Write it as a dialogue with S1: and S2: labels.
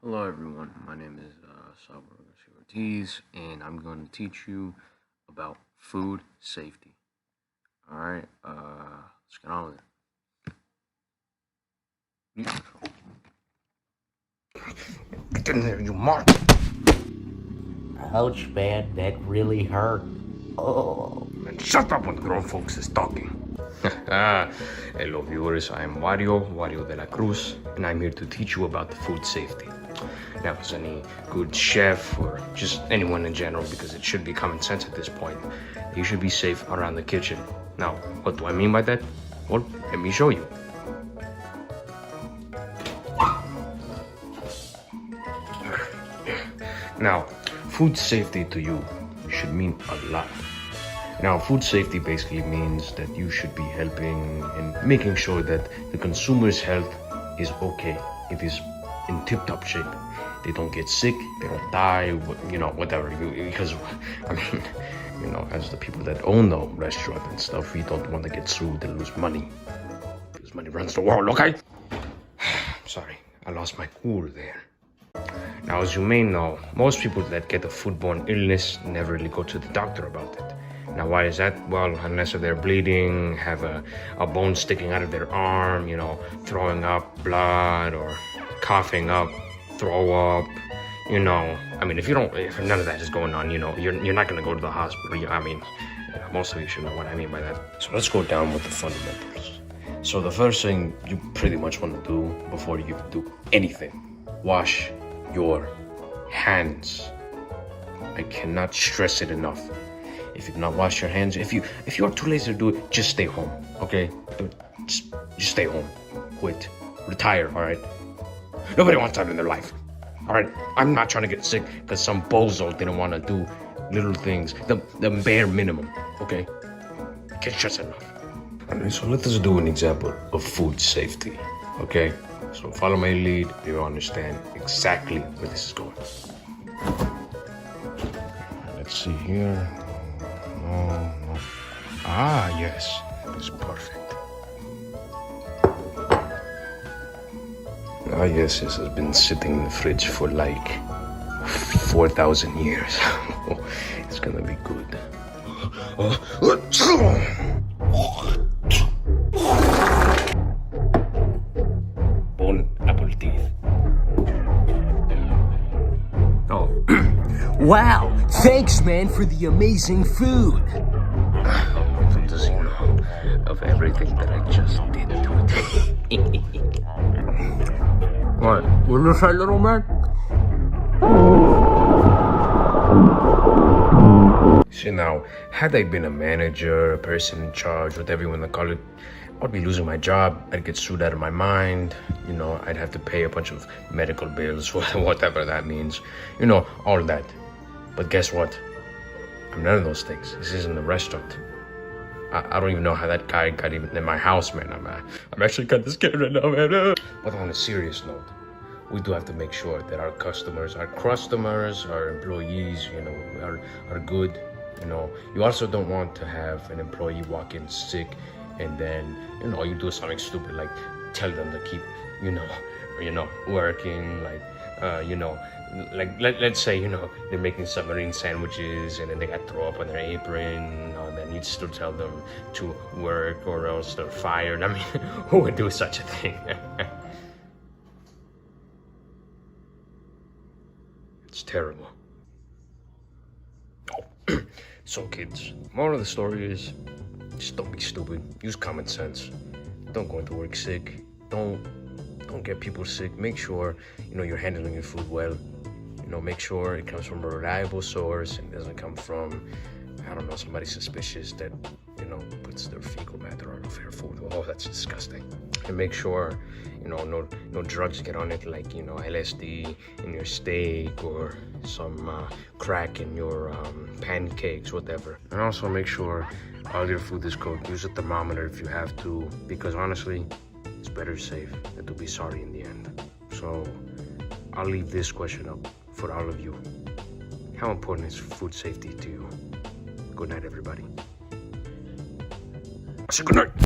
S1: Hello everyone, my name is Salvador Ortiz, and I'm going to teach you about food safety. Alright, let's get on with it. Get in there, you mark!
S2: Ouch, man, that really hurt. Oh.
S1: Man, shut up when the grown folks is talking. Hello viewers, I'm Wario de la Cruz, and I'm here to teach you about the food safety. Now, as any good chef or just anyone in general, because it should be common sense at this point, you should be safe around the kitchen. Now, what do I mean by that? Well, let me show you. Now, food safety to you should mean a lot. Now, food safety basically means that you should be helping in making sure that the consumer's health is okay. It is in tip-top shape. They don't get sick, they don't die, whatever. Because, I mean, as the people that own the restaurant and stuff, we don't want to get sued and lose money. Because money runs the world, okay? Sorry, I lost my cool there. Now, as you may know, most people that get a foodborne illness never really go to the doctor about it. Now, why is that? Well, unless they're bleeding, have a bone sticking out of their arm, throwing up blood, or coughing up, throw up, I mean, if none of that is going on, you're not going to go to the hospital. I mean, most of you should know what I mean by that. So let's go down with the fundamentals. So the first thing you pretty much want to do before you do anything, wash your hands. I cannot stress it enough. If you do not wash your hands, if you are too lazy to do it, just stay home, okay? Just stay home. Quit. Retire, all right? Nobody wants that in their life, all right? I'm not trying to get sick because some bozo didn't want to do little things, the bare minimum, okay? Can't stress it enough. All right, so let us do an example of food safety, okay? So follow my lead, you'll understand exactly where this is going. Let's see here. No. Ah, yes, this is perfect. Ah, yes, this has been sitting in the fridge for like 4,000 years. It's gonna be good. Bon apple teeth. Oh.
S2: Wow, thanks, man, for the amazing food.
S1: Little does he know of everything that I just did to it. What? What is that, little man? See, now, had I been a manager, a person in charge, whatever you want to call it, I'd be losing my job. I'd get sued out of my mind. I'd have to pay a bunch of medical bills, whatever that means. All that. But guess what? I'm none of those things. This isn't a restaurant. I don't even know how that guy got even in my house, man. I'm actually kind of scared right now, man. But on a serious note, we do have to make sure that our customers, our employees, are good. You also don't want to have an employee walk in sick and then, you do something stupid like tell them to keep, working, let's say, they're making submarine sandwiches and then they got throw up on their apron, then you'd still tell them to work or else they're fired. I mean, who would do such a thing? It's terrible. Oh. So kids, moral of the story is, just don't be stupid. Use common sense. Don't go into work sick. Don't get people sick. Make sure, you're handling your food well. Make sure it comes from a reliable source and doesn't come from, I don't know, somebody suspicious that, puts their fecal matter on their food. Oh, that's disgusting. And make sure, no drugs get on it, like, LSD in your steak or some crack in your pancakes, whatever. And also make sure all your food is cooked. Use a thermometer if you have to, because honestly, it's better safe than to be sorry in the end. So I'll leave this question up for all of you. How important is food safety to you? Good night, everybody. I said good night.